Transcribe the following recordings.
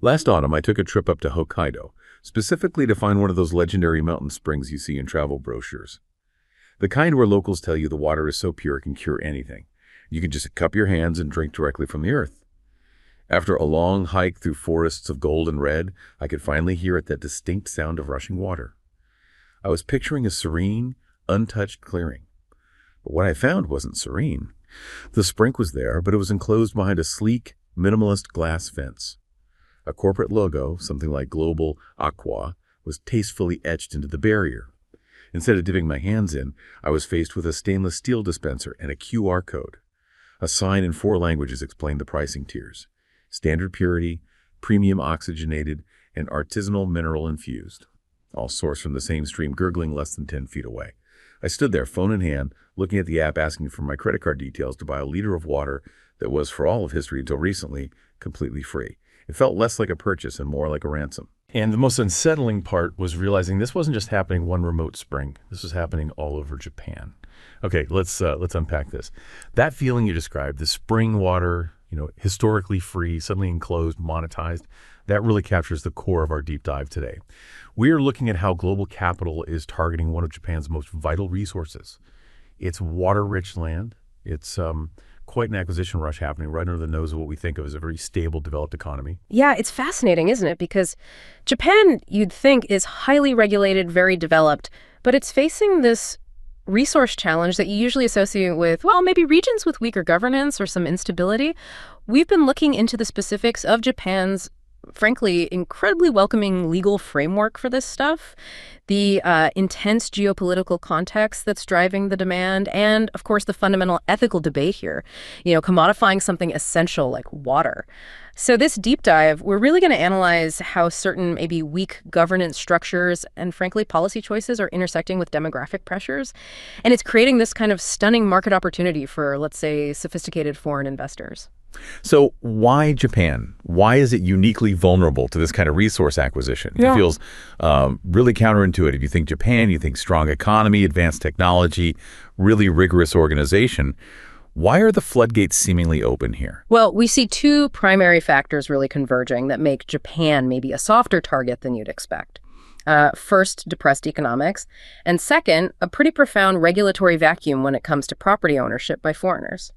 Last autumn, I took a trip up to Hokkaido, specifically to find one of those legendary mountain springs you see in travel brochures. The kind where locals tell you the water is so pure it can cure anything. You can just cup your hands and drink directly from the earth. After a long hike through forests of gold and red, I could finally hear that distinct sound of rushing water. I was picturing a serene, untouched clearing. But what I found wasn't serene. The spring was there, but it was enclosed behind a sleek, minimalist glass fence. A corporate logo, something like Global Aqua, was tastefully etched into the barrier. Instead of dipping my hands in, I was faced with a stainless steel dispenser and a QR code. A sign in 4 languages explained the pricing tiers: standard purity, premium oxygenated, and artisanal mineral infused, all sourced from the same stream gurgling less than 10 feet away. I stood there, phone in hand, looking at the app asking for my credit card details to buy a liter of water that was, for all of history until recently, completely free. It felt less like a purchase and more like a ransom. And the most unsettling part was realizing this wasn't just happening one remote spring. This was happening all over Japan. Okay, let's unpack this. That feeling you described, the spring water, historically free, suddenly enclosed, monetized, that really captures the core of our deep dive today. We are looking at how global capital is targeting one of Japan's most vital resources. It's water-rich land. It's quite an acquisition rush happening right under the nose of what we think of as a very stable, developed economy. Yeah, it's fascinating, isn't it? Because Japan, you'd think, is highly regulated, very developed, but it's facing this resource challenge that you usually associate with, well, maybe regions with weaker governance or some instability. We've been looking into the specifics of Japan's, frankly, incredibly welcoming legal framework for this stuff, the intense geopolitical context that's driving the demand, and, of course, the fundamental ethical debate here, commodifying something essential like water. So this deep dive, we're really going to analyze how certain maybe weak governance structures and, frankly, policy choices are intersecting with demographic pressures. And it's creating this kind of stunning market opportunity for, let's say, sophisticated foreign investors. So why Japan? Why is it uniquely vulnerable to this kind of resource acquisition? Yeah. It feels really counterintuitive. You think Japan, you think strong economy, advanced technology, really rigorous organization. Why are the floodgates seemingly open here? Well, we see 2 primary factors really converging that make Japan maybe a softer target than you'd expect. First, depressed economics, and second, a pretty profound regulatory vacuum when it comes to property ownership by foreigners.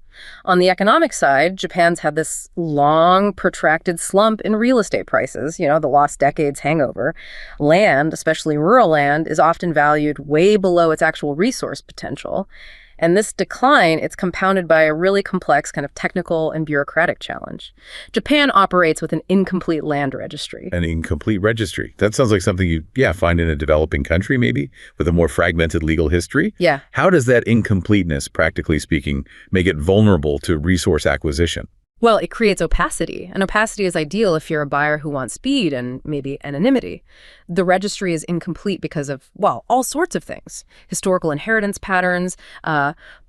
On the economic side, Japan's had this long, protracted slump in real estate prices, the lost decades hangover. Land, especially rural land, is often valued way below its actual resource potential. And this decline, it's compounded by a really complex kind of technical and bureaucratic challenge. Japan operates with an incomplete land registry. An incomplete registry. That sounds like something you, find in a developing country, maybe, with a more fragmented legal history. Yeah. How does that incompleteness, practically speaking, make it vulnerable to resource acquisition? Well, it creates opacity, and opacity is ideal if you're a buyer who wants speed and maybe anonymity. The registry is incomplete because of, all sorts of things. Historical inheritance patterns,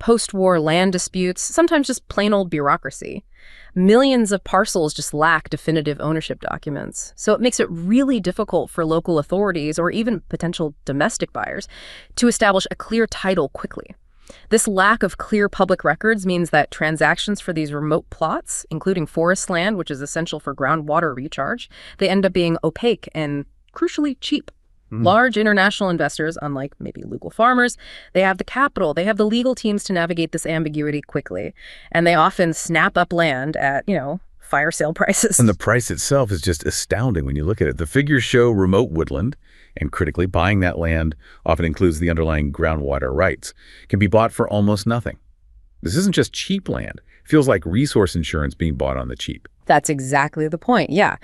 post-war land disputes, sometimes just plain old bureaucracy. Millions of parcels just lack definitive ownership documents. So it makes it really difficult for local authorities or even potential domestic buyers to establish a clear title quickly. This lack of clear public records means that transactions for these remote plots, including forest land, which is essential for groundwater recharge, they end up being opaque and, crucially, cheap. Large international investors, unlike maybe local farmers, they have the capital, they have the legal teams to navigate this ambiguity quickly. And they often snap up land at, fire sale prices. And the price itself is just astounding when you look at it. The figures show remote woodland, and critically, buying that land often includes the underlying groundwater rights, can be bought for almost nothing. This isn't just cheap land. It feels like resource insurance being bought on the cheap. That's exactly the point, yeah.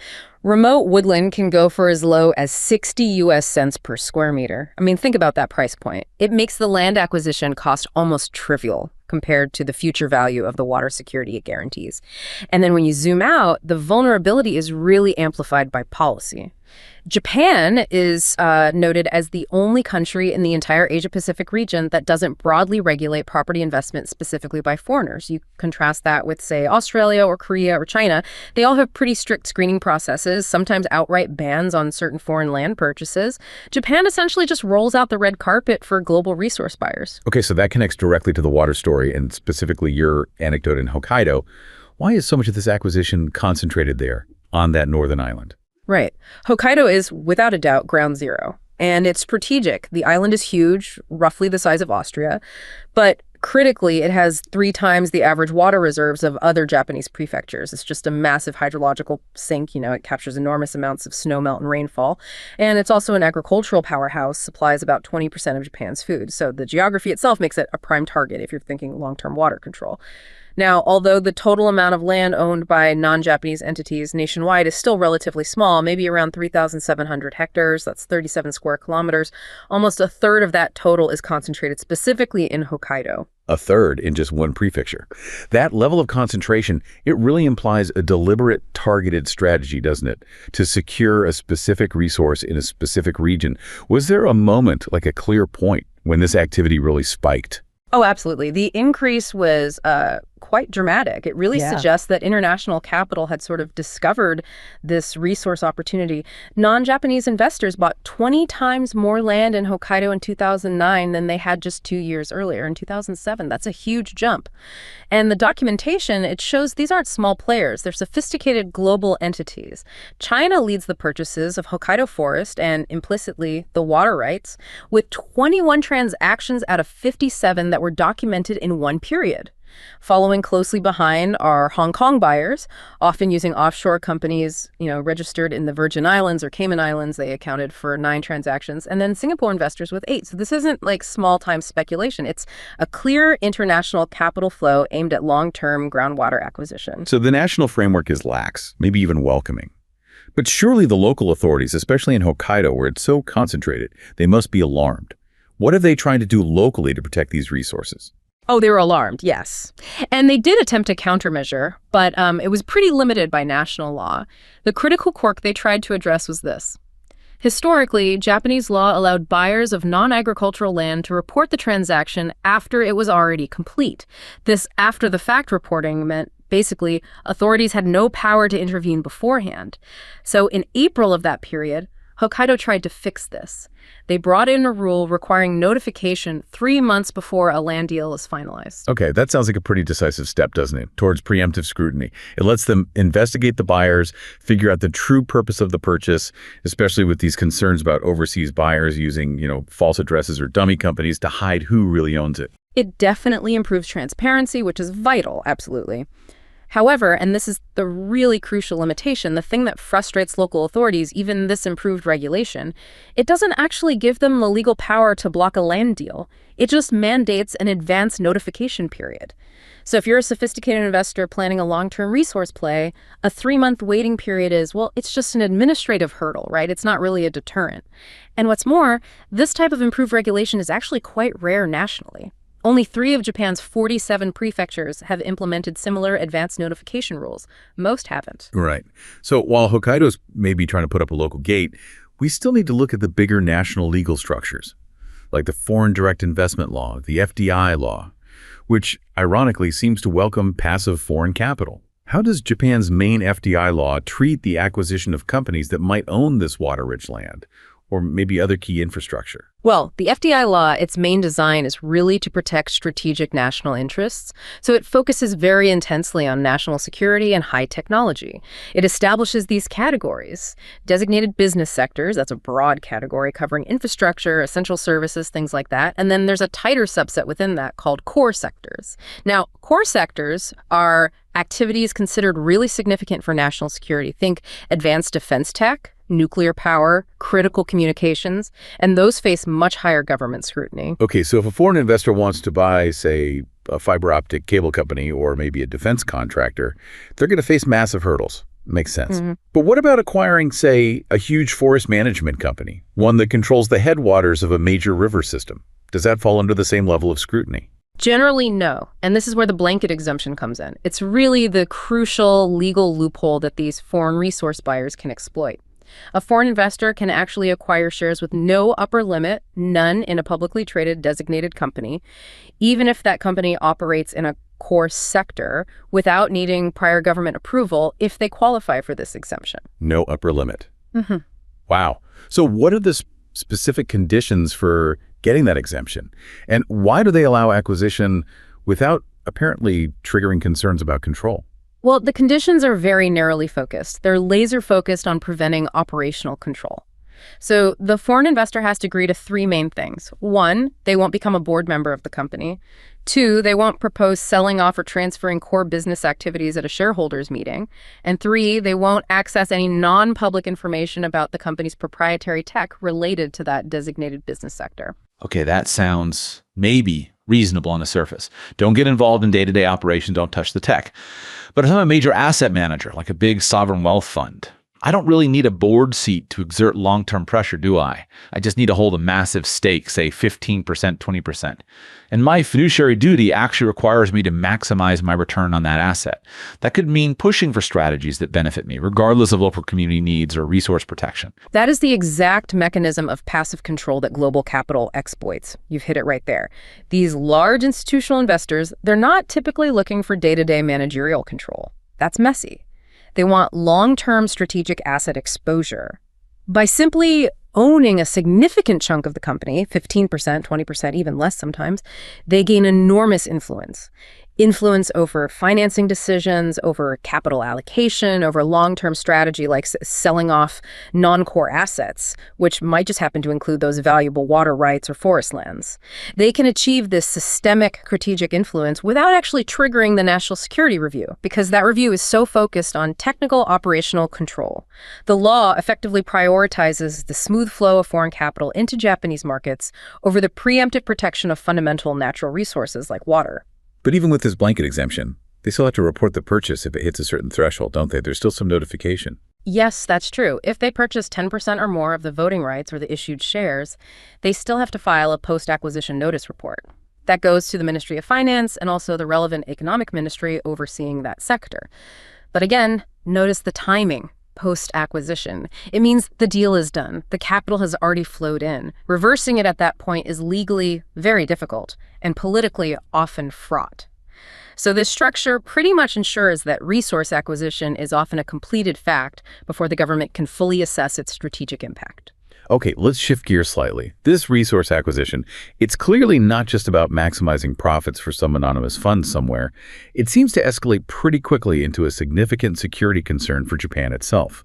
Remote woodland can go for as low as 60 US cents per square meter. I mean, think about that price point. It makes the land acquisition cost almost trivial compared to the future value of the water security it guarantees. And then when you zoom out, the vulnerability is really amplified by policy. Japan is noted as the only country in the entire Asia-Pacific region that doesn't broadly regulate property investment specifically by foreigners. You contrast that with, say, Australia or Korea or China. They all have pretty strict screening processes, sometimes outright bans on certain foreign land purchases. Japan essentially just rolls out the red carpet for global resource buyers. Okay, so that connects directly to the water story and specifically your anecdote in Hokkaido. Why is so much of this acquisition concentrated there on that northern island? Right. Hokkaido is, without a doubt, ground zero. And it's strategic. The island is huge, roughly the size of Austria. But critically, it has 3 times the average water reserves of other Japanese prefectures. It's just a massive hydrological sink. It captures enormous amounts of snowmelt and rainfall. And it's also an agricultural powerhouse, supplies about 20% of Japan's food. So the geography itself makes it a prime target if you're thinking long-term water control. Now, although the total amount of land owned by non-Japanese entities nationwide is still relatively small, maybe around 3,700 hectares, that's 37 square kilometers, almost a third of that total is concentrated specifically in Hokkaido. A third in just one prefecture. That level of concentration, it really implies a deliberate, targeted strategy, doesn't it? To secure a specific resource in a specific region. Was there a moment, like a clear point, when this activity really spiked? Oh, absolutely. The increase was quite dramatic. It really suggests that international capital had sort of discovered this resource opportunity. Non-Japanese investors bought 20 times more land in Hokkaido in 2009 than they had just 2 years earlier in 2007. That's a huge jump. And the documentation, it shows these aren't small players. They're sophisticated global entities. China leads the purchases of Hokkaido forest and implicitly the water rights with 21 transactions out of 57 that were documented in one period. Following closely behind are Hong Kong buyers, often using offshore companies, registered in the Virgin Islands or Cayman Islands. They accounted for 9 transactions, and then Singapore investors with 8. So this isn't like small-time speculation. It's a clear international capital flow aimed at long-term groundwater acquisition. So the national framework is lax, maybe even welcoming. But surely the local authorities, especially in Hokkaido where it's so concentrated, they must be alarmed. What are they trying to do locally to protect these resources? Oh, they were alarmed, yes. And they did attempt a countermeasure, but it was pretty limited by national law. The critical quirk they tried to address was this. Historically, Japanese law allowed buyers of non-agricultural land to report the transaction after it was already complete. This after-the-fact reporting meant basically authorities had no power to intervene beforehand. So in April of that period, Hokkaido tried to fix this. They brought in a rule requiring notification 3 months before a land deal is finalized. Okay, that sounds like a pretty decisive step, doesn't it, towards preemptive scrutiny. It lets them investigate the buyers, figure out the true purpose of the purchase, especially with these concerns about overseas buyers using, false addresses or dummy companies to hide who really owns it. It definitely improves transparency, which is vital, absolutely. However, and this is the really crucial limitation, the thing that frustrates local authorities, even this improved regulation, it doesn't actually give them the legal power to block a land deal. It just mandates an advance notification period. So if you're a sophisticated investor planning a long-term resource play, a 3-month waiting period is, it's just an administrative hurdle, right? It's not really a deterrent. And what's more, this type of improved regulation is actually quite rare nationally. Only 3 of Japan's 47 prefectures have implemented similar advance notification rules. Most haven't. Right. So while Hokkaido's maybe trying to put up a local gate, we still need to look at the bigger national legal structures, like the Foreign Direct Investment Law, the FDI law, which ironically seems to welcome passive foreign capital. How does Japan's main FDI law treat the acquisition of companies that might own this water-rich land, or maybe other key infrastructure? Well, the FDI law, its main design is really to protect strategic national interests, so it focuses very intensely on national security and high technology. It establishes these categories. Designated business sectors, that's a broad category covering infrastructure, essential services, things like that, and then there's a tighter subset within that called core sectors. Now, core sectors are activities considered really significant for national security. Think advanced defense tech, nuclear power, critical communications, and those face much higher government scrutiny. Okay, so if a foreign investor wants to buy, say, a fiber optic cable company or maybe a defense contractor, they're going to face massive hurdles. Makes sense. Mm-hmm. But what about acquiring, say, a huge forest management company, one that controls the headwaters of a major river system? Does that fall under the same level of scrutiny? Generally, no. And this is where the blanket exemption comes in. It's really the crucial legal loophole that these foreign resource buyers can exploit. A foreign investor can actually acquire shares with no upper limit, none in a publicly traded designated company, even if that company operates in a core sector without needing prior government approval if they qualify for this exemption. No upper limit. Mm-hmm. Wow. So what are the specific conditions for getting that exemption? And why do they allow acquisition without apparently triggering concerns about control? Well, the conditions are very narrowly focused. They're laser focused on preventing operational control. So the foreign investor has to agree to three main things. One, they won't become a board member of the company. Two, they won't propose selling off or transferring core business activities at a shareholders meeting. And three, they won't access any non-public information about the company's proprietary tech related to that designated business sector. Okay, that sounds maybe reasonable on the surface. Don't get involved in day-to-day operations, don't touch the tech. But if I'm a major asset manager, like a big sovereign wealth fund, I don't really need a board seat to exert long-term pressure, do I? I just need to hold a massive stake, say 15%, 20%. And my fiduciary duty actually requires me to maximize my return on that asset. That could mean pushing for strategies that benefit me, regardless of local community needs or resource protection. That is the exact mechanism of passive control that global capital exploits. You've hit it right there. These large institutional investors, they're not typically looking for day-to-day managerial control. That's messy. They want long-term strategic asset exposure. By simply owning a significant chunk of the company, 15%, 20%, even less sometimes, they gain enormous influence. Influence over financing decisions, over capital allocation, over long-term strategy like selling off non-core assets, which might just happen to include those valuable water rights or forest lands. They can achieve this systemic strategic influence without actually triggering the national security review, because that review is so focused on technical operational control. The law effectively prioritizes the smooth flow of foreign capital into Japanese markets over the preemptive protection of fundamental natural resources like water. But even with this blanket exemption, they still have to report the purchase if it hits a certain threshold, don't they? There's still some notification. Yes, that's true. If they purchase 10% or more of the voting rights or the issued shares, they still have to file a post-acquisition notice report. That goes to the Ministry of Finance and also the relevant economic ministry overseeing that sector. But again, notice the timing. Post-acquisition. It means the deal is done. The capital has already flowed in. Reversing it at that point is legally very difficult and politically often fraught. So this structure pretty much ensures that resource acquisition is often a completed fact before the government can fully assess its strategic impact. Okay, let's shift gears slightly. This resource acquisition, it's clearly not just about maximizing profits for some anonymous fund somewhere. It seems to escalate pretty quickly into a significant security concern for Japan itself,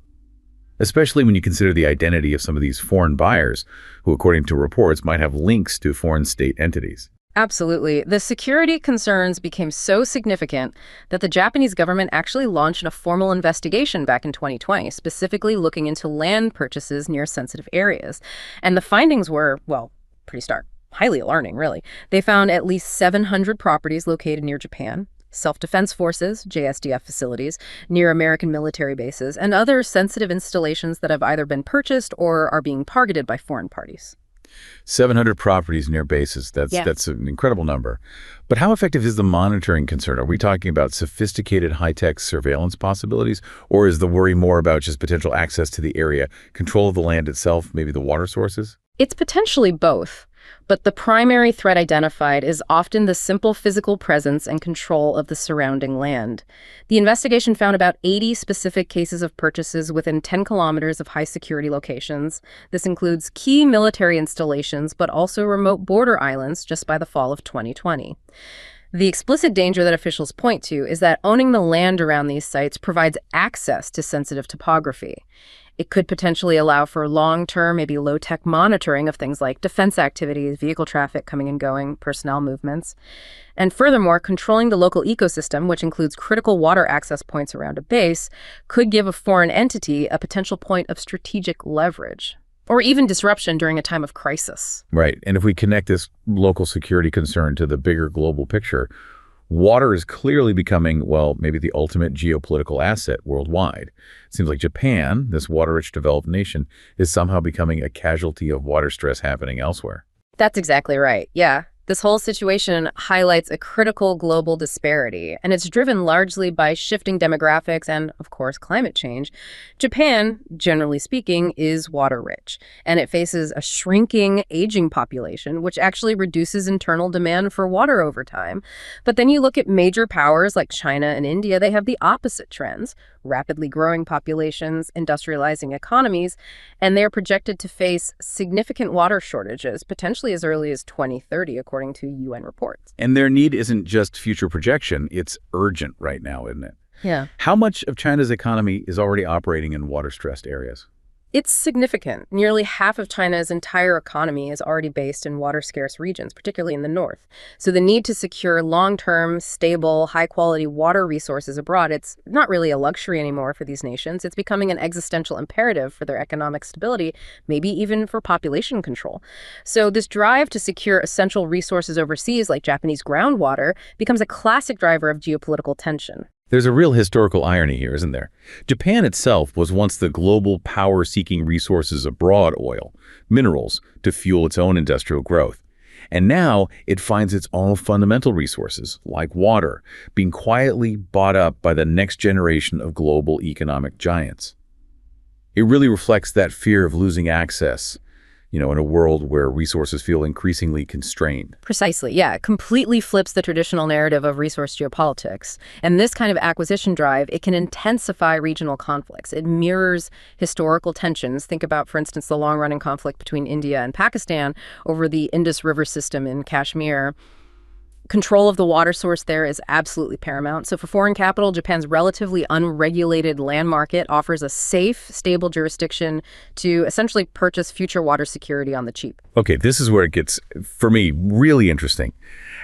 especially when you consider the identity of some of these foreign buyers who, according to reports, might have links to foreign state entities. Absolutely. The security concerns became so significant that the Japanese government actually launched a formal investigation back in 2020, specifically looking into land purchases near sensitive areas. And the findings were, well, pretty stark, highly alarming, really. They found at least 700 properties located near Japan, self-defense forces, JSDF facilities, near American military bases, and other sensitive installations that have either been purchased or are being targeted by foreign parties. 700 properties near bases. That's an incredible number. But how effective is the monitoring concern? Are we talking about sophisticated high-tech surveillance possibilities, or is the worry more about just potential access to the area, control of the land itself, maybe the water sources? It's potentially both. But the primary threat identified is often the simple physical presence and control of the surrounding land. The investigation found about 80 specific cases of purchases within 10 kilometers of high-security locations. This includes key military installations, but also remote border islands just by the fall of 2020. The explicit danger that officials point to is that owning the land around these sites provides access to sensitive topography. It could potentially allow for long-term, maybe low-tech monitoring of things like defense activities, vehicle traffic coming and going, personnel movements. And furthermore, controlling the local ecosystem, which includes critical water access points around a base, could give a foreign entity a potential point of strategic leverage, or even disruption during a time of crisis. Right. And if we connect this local security concern to the bigger global picture, water is clearly becoming, well, maybe the ultimate geopolitical asset worldwide. It seems like Japan, this water-rich developed nation, is somehow becoming a casualty of water stress happening elsewhere. That's exactly right, yeah. This whole situation highlights a critical global disparity, and it's driven largely by shifting demographics and, of course, climate change. Japan, generally speaking, is water-rich, and it faces a shrinking, aging population, which actually reduces internal demand for water over time. But then you look at major powers like China and India, they have the opposite trends: rapidly growing populations, industrializing economies, and they're projected to face significant water shortages, potentially as early as 2030, according to UN reports. And their need isn't just future projection, it's urgent right now, isn't it? Yeah. How much of China's economy is already operating in water-stressed areas? It's significant. Nearly half of China's entire economy is already based in water-scarce regions, particularly in the north. So the need to secure long-term, stable, high-quality water resources abroad, it's not really a luxury anymore for these nations. It's becoming an existential imperative for their economic stability, maybe even for population control. So this drive to secure essential resources overseas, like Japanese groundwater, becomes a classic driver of geopolitical tension. There's a real historical irony here, isn't there? Japan itself was once the global power seeking resources abroad oil, minerals, to fuel its own industrial growth. And now it finds its own fundamental resources, like water, being quietly bought up by the next generation of global economic giants. It really reflects that fear of losing access, in a world where resources feel increasingly constrained. Precisely, yeah. It completely flips the traditional narrative of resource geopolitics. And this kind of acquisition drive, it can intensify regional conflicts. It mirrors historical tensions. Think about, for instance, the long-running conflict between India and Pakistan over the Indus River system in Kashmir. Control of the water source there is absolutely paramount. So for foreign capital, Japan's relatively unregulated land market offers a safe, stable jurisdiction to essentially purchase future water security on the cheap. Okay, this is where it gets, for me, really interesting.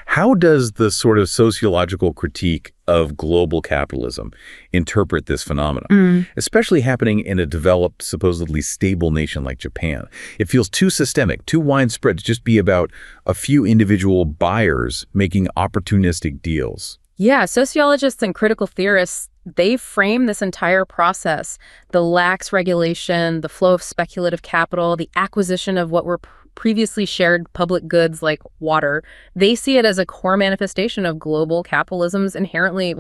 How does the sort of sociological critique of global capitalism interpret this phenomenon, especially happening in a developed, supposedly stable nation like Japan? It feels too systemic, too widespread to just be about a few individual buyers making opportunistic deals. Yeah, sociologists and critical theorists, they frame this entire process, the lax regulation, the flow of speculative capital, the acquisition of what were previously shared public goods like water. They see it as a core manifestation of global capitalism's inherently,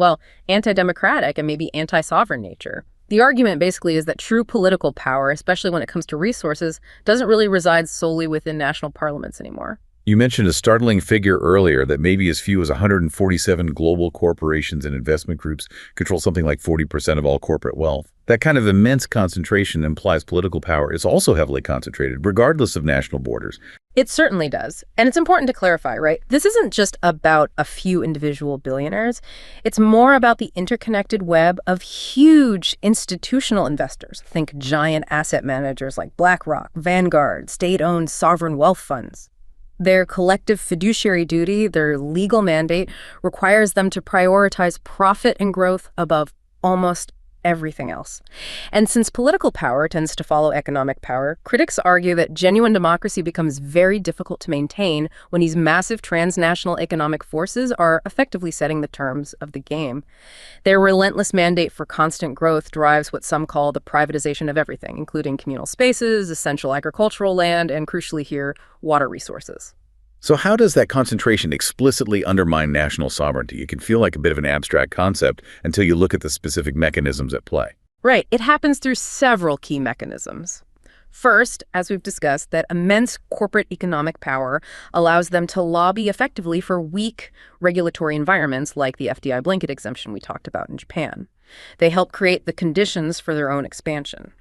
anti-democratic and maybe anti-sovereign nature. The argument basically is that true political power, especially when it comes to resources, doesn't really reside solely within national parliaments anymore. You mentioned a startling figure earlier that maybe as few as 147 global corporations and investment groups control something like 40% of all corporate wealth. That kind of immense concentration implies political power is also heavily concentrated, regardless of national borders. It certainly does. And it's important to clarify, right? This isn't just about a few individual billionaires. It's more about the interconnected web of huge institutional investors. Think giant asset managers like BlackRock, Vanguard, state-owned sovereign wealth funds. Their collective fiduciary duty, their legal mandate, requires them to prioritize profit and growth above almost everything else. And since political power tends to follow economic power, critics argue that genuine democracy becomes very difficult to maintain when these massive transnational economic forces are effectively setting the terms of the game. Their relentless mandate for constant growth drives what some call the privatization of everything, including communal spaces, essential agricultural land, and crucially here, water resources. So how does that concentration explicitly undermine national sovereignty? It can feel like a bit of an abstract concept until you look at the specific mechanisms at play. Right. It happens through several key mechanisms. First, as we've discussed, that immense corporate economic power allows them to lobby effectively for weak regulatory environments like the FDI blanket exemption we talked about in Japan. They help create the conditions for their own expansion.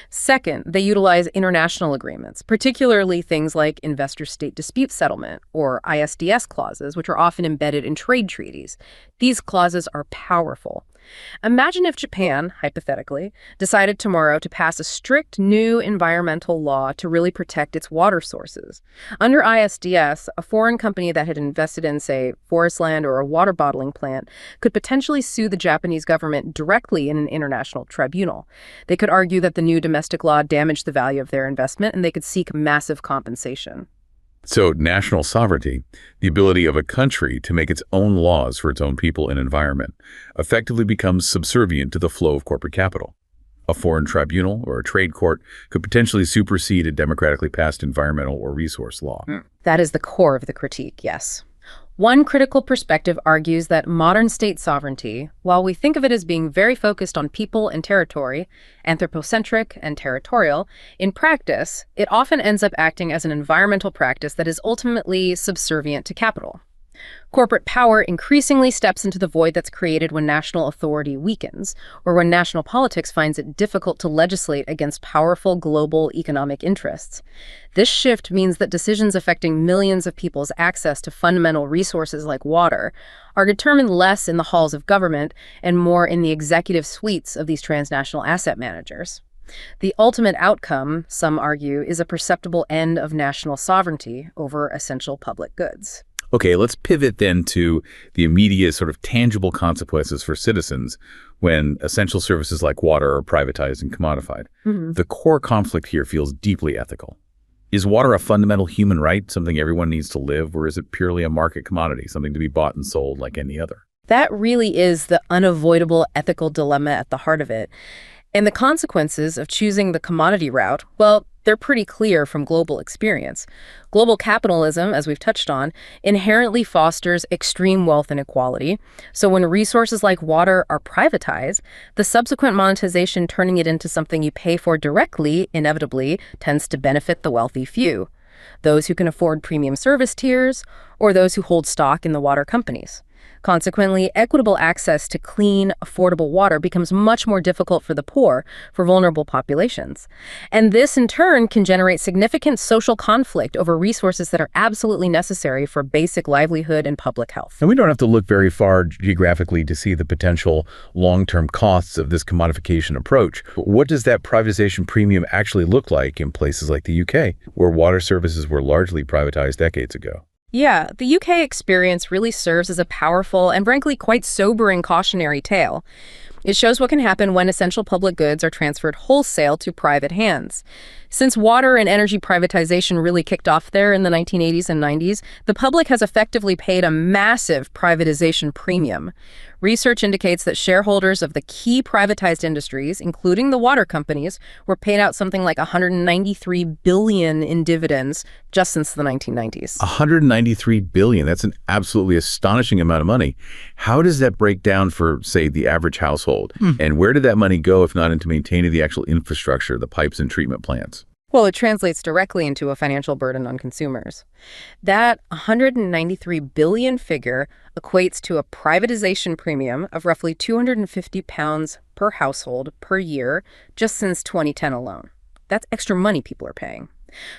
Second, they utilize international agreements, particularly things like investor-state dispute settlement or ISDS clauses, which are often embedded in trade treaties. These clauses are powerful. Imagine if Japan, hypothetically, decided tomorrow to pass a strict new environmental law to really protect its water sources. Under ISDS, a foreign company that had invested in, say, forest land or a water bottling plant could potentially sue the Japanese government directly in an international tribunal. They could argue that the new domestic law damaged the value of their investment, and they could seek massive compensation. So national sovereignty, the ability of a country to make its own laws for its own people and environment, effectively becomes subservient to the flow of corporate capital. A foreign tribunal or a trade court could potentially supersede a democratically passed environmental or resource law. That is the core of the critique, yes. One critical perspective argues that modern state sovereignty, while we think of it as being very focused on people and territory, anthropocentric and territorial, in practice, it often ends up acting as an environmental practice that is ultimately subservient to capital. Corporate power increasingly steps into the void that's created when national authority weakens, or when national politics finds it difficult to legislate against powerful global economic interests. This shift means that decisions affecting millions of people's access to fundamental resources like water are determined less in the halls of government and more in the executive suites of these transnational asset managers. The ultimate outcome, some argue, is a perceptible end of national sovereignty over essential public goods. Okay, let's pivot then to the immediate sort of tangible consequences for citizens when essential services like water are privatized and commodified. The core conflict here feels deeply ethical. Is water a fundamental human right, something everyone needs to live, or is it purely a market commodity, something to be bought and sold like any other? That really is the unavoidable ethical dilemma at the heart of it. And the consequences of choosing the commodity route, well, they're pretty clear from global experience. Global capitalism, as we've touched on, inherently fosters extreme wealth inequality. So when resources like water are privatized, the subsequent monetization turning it into something you pay for directly, inevitably, tends to benefit the wealthy few. Those who can afford premium service tiers, or those who hold stock in the water companies. Consequently, equitable access to clean, affordable water becomes much more difficult for the poor, for vulnerable populations. And this, in turn, can generate significant social conflict over resources that are absolutely necessary for basic livelihood and public health. And we don't have to look very far geographically to see the potential long-term costs of this commodification approach. What does that privatization premium actually look like in places like the UK, where water services were largely privatized decades ago? Yeah, the UK experience really serves as a powerful and frankly quite sobering cautionary tale. It shows what can happen when essential public goods are transferred wholesale to private hands. Since water and energy privatization really kicked off there in the 1980s and 90s, the public has effectively paid a massive privatization premium. Research indicates that shareholders of the key privatized industries, including the water companies, were paid out something like $193 billion in dividends just since the 1990s. $193 billion. That's an absolutely astonishing amount of money. How does that break down for, say, the average household? And where did that money go if not into maintaining the actual infrastructure, the pipes and treatment plants? Well, it translates directly into a financial burden on consumers. That $193 billion figure equates to a privatization premium of roughly £250 per household per year just since 2010 alone. That's extra money people are paying.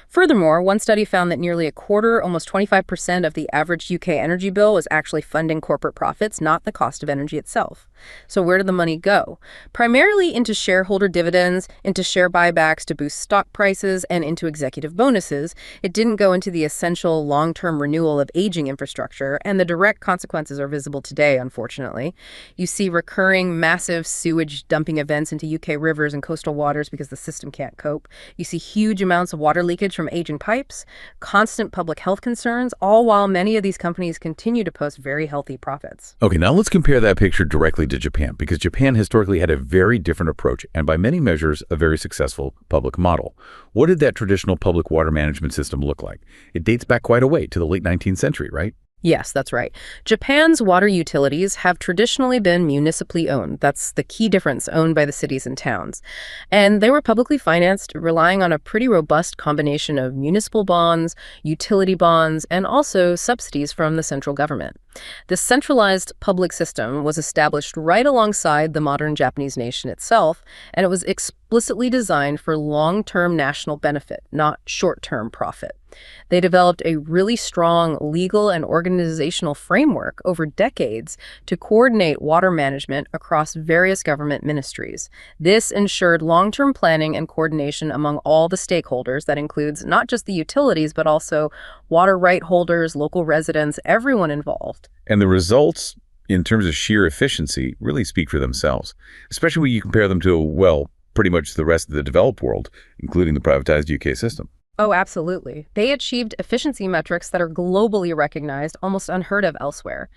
Furthermore, one study found that nearly a quarter, almost 25% of the average UK energy bill was actually funding corporate profits, not the cost of energy itself. So where did the money go? Primarily into shareholder dividends, into share buybacks to boost stock prices, and into executive bonuses. It didn't go into the essential long-term renewal of aging infrastructure, and the direct consequences are visible today, unfortunately. You see recurring massive sewage dumping events into UK rivers and coastal waters because the system can't cope. You see huge amounts of water leakage from aging pipes, constant public health concerns, all while many of these companies continue to post very healthy profits. Okay, now let's compare that picture directly to Japan, because Japan historically had a very different approach and by many measures a very successful public model. What did that traditional public water management system look like? It dates back quite a way to the late 19th century, right? Yes, that's right. Japan's water utilities have traditionally been municipally owned. That's the key difference, owned by the cities and towns. And they were publicly financed, relying on a pretty robust combination of municipal bonds, utility bonds, and also subsidies from the central government. This centralized public system was established right alongside the modern Japanese nation itself, and it was explicitly designed for long-term national benefit, not short-term profit. They developed a really strong legal and organizational framework over decades to coordinate water management across various government ministries. This ensured long-term planning and coordination among all the stakeholders. That includes not just the utilities, but also water right holders, local residents, everyone involved. And the results, in terms of sheer efficiency, really speak for themselves, especially when you compare them to, well, pretty much the rest of the developed world, including the privatized UK system. Oh, absolutely. They achieved efficiency metrics that are globally recognized, almost unheard of elsewhere.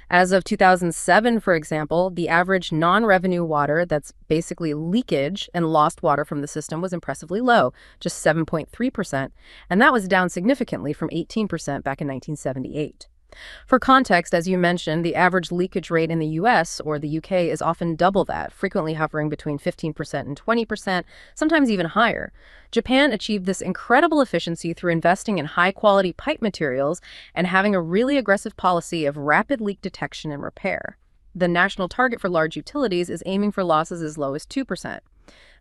As of 2007, for example, the average non-revenue water, that's basically leakage and lost water from the system, was impressively low, just 7.3%, and that was down significantly from 18% back in 1978. For context, as you mentioned, the average leakage rate in the US or the UK is often double that, frequently hovering between 15% and 20%, sometimes even higher. Japan achieved this incredible efficiency through investing in high-quality pipe materials and having a really aggressive policy of rapid leak detection and repair. The national target for large utilities is aiming for losses as low as 2%.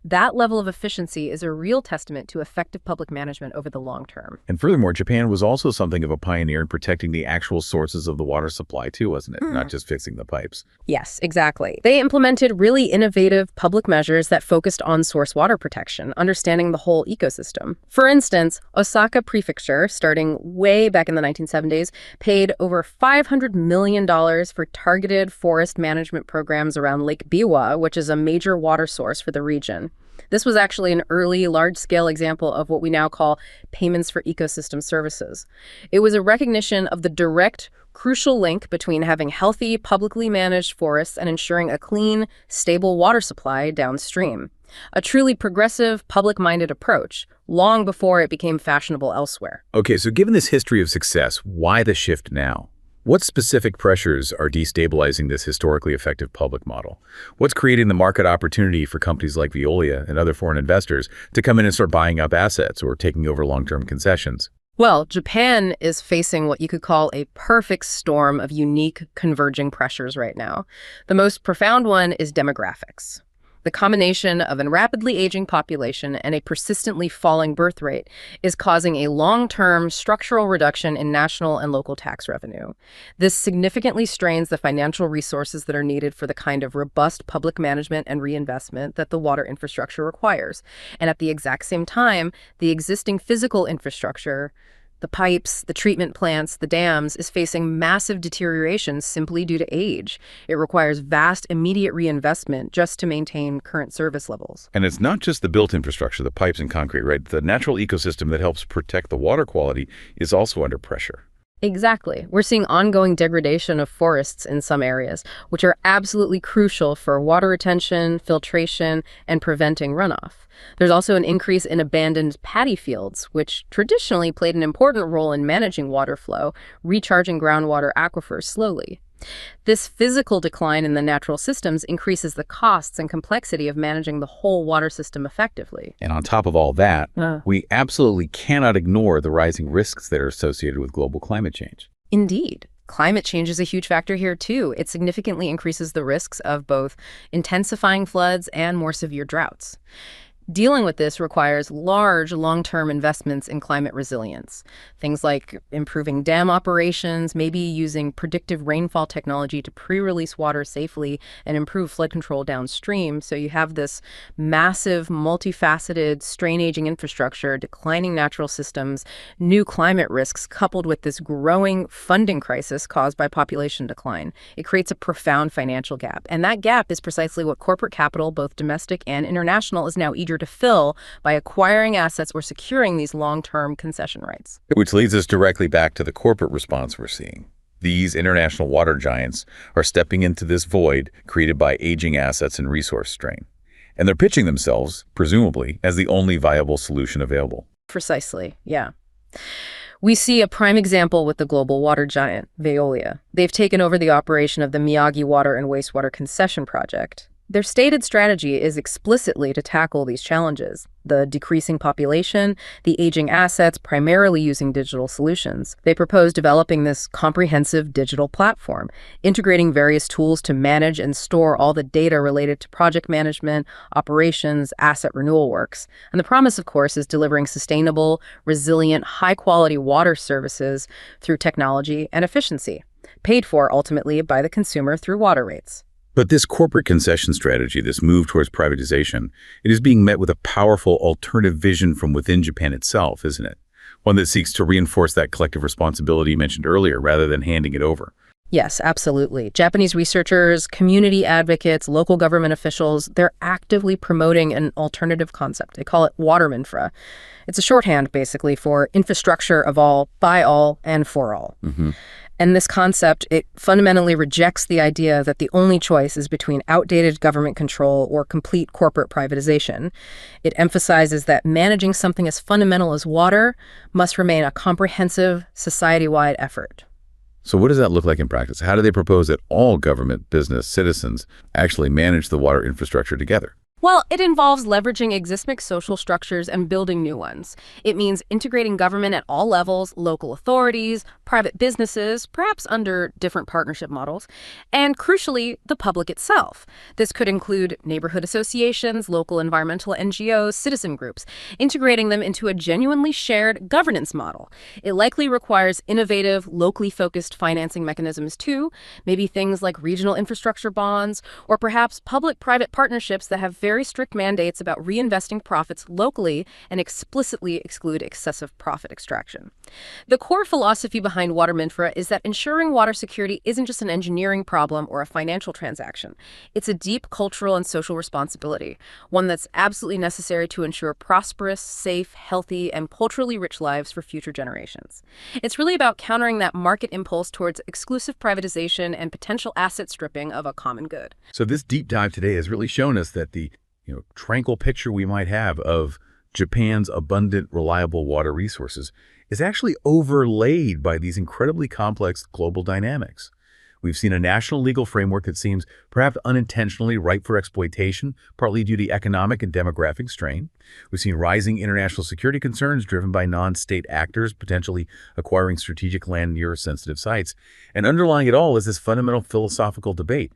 That level of efficiency is a real testament to effective public management over the long term. And furthermore, Japan was also something of a pioneer in protecting the actual sources of the water supply too, wasn't it? Not just fixing the pipes. Yes, exactly. They implemented really innovative public measures that focused on source water protection, understanding the whole ecosystem. For instance, Osaka Prefecture, starting way back in the 1970s, paid over $500 million for targeted forest management programs around Lake Biwa, which is a major water source for the region. This was actually an early, large-scale example of what we now call payments for ecosystem services. It was a recognition of the direct, crucial link between having healthy, publicly managed forests and ensuring a clean, stable water supply downstream. A truly progressive, public-minded approach, long before it became fashionable elsewhere. Okay, so given this history of success, why the shift now? What specific pressures are destabilizing this historically effective public model? What's creating the market opportunity for companies like Veolia and other foreign investors to come in and start buying up assets or taking over long-term concessions? Well, Japan is facing what you could call a perfect storm of unique converging pressures right now. The most profound one is demographics. The combination of a rapidly aging population and a persistently falling birth rate is causing a long-term structural reduction in national and local tax revenue. This significantly strains the financial resources that are needed for the kind of robust public management and reinvestment that the water infrastructure requires. And at the exact same time, the existing physical infrastructure, the pipes, the treatment plants, the dams, is facing massive deterioration simply due to age. It requires vast, immediate reinvestment just to maintain current service levels. And it's not just the built infrastructure, the pipes and concrete, right? The natural ecosystem that helps protect the water quality is also under pressure. Exactly. We're seeing ongoing degradation of forests in some areas, which are absolutely crucial for water retention, filtration, and preventing runoff. There's also an increase in abandoned paddy fields, which traditionally played an important role in managing water flow, recharging groundwater aquifers slowly. This physical decline in the natural systems increases the costs and complexity of managing the whole water system effectively. And on top of all that, we absolutely cannot ignore the rising risks that are associated with global climate change. Indeed. Climate change is a huge factor here, too. It significantly increases the risks of both intensifying floods and more severe droughts. Dealing with this requires large, long-term investments in climate resilience. Things like improving dam operations, maybe using predictive rainfall technology to pre-release water safely and improve flood control downstream. So you have this massive, multifaceted, strain-aging infrastructure, declining natural systems, new climate risks coupled with this growing funding crisis caused by population decline. It creates a profound financial gap. And that gap is precisely what corporate capital, both domestic and international, is now eager to fill by acquiring assets or securing these long-term concession rights. Which leads us directly back to the corporate response we're seeing. These international water giants are stepping into this void created by aging assets and resource strain. And they're pitching themselves, presumably, as the only viable solution available. Precisely, yeah. We see a prime example with the global water giant, Veolia. They've taken over the operation of the Miyagi Water and Wastewater Concession Project. Their stated strategy is explicitly to tackle these challenges: the decreasing population, the aging assets, primarily using digital solutions. They propose developing this comprehensive digital platform, integrating various tools to manage and store all the data related to project management, operations, asset renewal works. And the promise, of course, is delivering sustainable, resilient, high-quality water services through technology and efficiency, paid for ultimately by the consumer through water rates. But this corporate concession strategy, this move towards privatization, it is being met with a powerful alternative vision from within Japan itself, isn't it? One that seeks to reinforce that collective responsibility you mentioned earlier, rather than handing it over. Yes, absolutely. Japanese researchers, community advocates, local government officials, they're actively promoting an alternative concept. They call it waterminfra. It's a shorthand, basically, for infrastructure of all, by all, and for all. And this concept, it fundamentally rejects the idea that the only choice is between outdated government control or complete corporate privatization. It emphasizes that managing something as fundamental as water must remain a comprehensive, society-wide effort. So what does that look like in practice? How do they propose that all government, business, citizens actually manage the water infrastructure together? Well, it involves leveraging existing social structures and building new ones. It means integrating government at all levels, local authorities, private businesses, perhaps under different partnership models, and crucially, the public itself. This could include neighborhood associations, local environmental NGOs, citizen groups, integrating them into a genuinely shared governance model. It likely requires innovative, locally focused financing mechanisms too, maybe things like regional infrastructure bonds, or perhaps public-private partnerships that have very strict mandates about reinvesting profits locally and explicitly exclude excessive profit extraction. The core philosophy behind water minfra is that ensuring water security isn't just an engineering problem or a financial transaction. It's a deep cultural and social responsibility, one that's absolutely necessary to ensure prosperous, safe, healthy, and culturally rich lives for future generations. It's really about countering that market impulse towards exclusive privatization and potential asset stripping of a common good. So this deep dive today has really shown us that the tranquil picture we might have of Japan's abundant, reliable water resources is actually overlaid by these incredibly complex global dynamics. We've seen a national legal framework that seems perhaps unintentionally ripe for exploitation, partly due to economic and demographic strain. We've seen rising international security concerns driven by non-state actors potentially acquiring strategic land near sensitive sites. And underlying it all is this fundamental philosophical debate.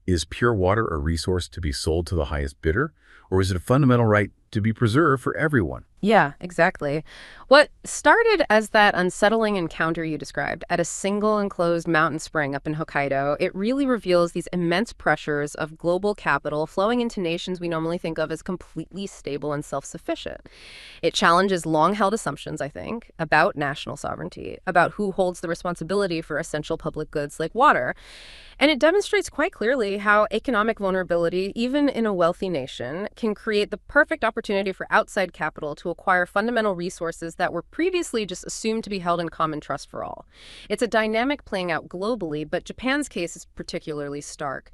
Is pure water a resource to be sold to the highest bidder, or is it a fundamental right to be preserved for everyone? Yeah, exactly. What started as that unsettling encounter you described at a single enclosed mountain spring up in Hokkaido, it really reveals these immense pressures of global capital flowing into nations we normally think of as completely stable and self-sufficient. It challenges long-held assumptions, I think, about national sovereignty, about who holds the responsibility for essential public goods like water. And it demonstrates quite clearly how economic vulnerability, even in a wealthy nation, can create the perfect opportunity for outside capital to acquire fundamental resources that were previously just assumed to be held in common trust for all. It's a dynamic playing out globally, but Japan's case is particularly stark.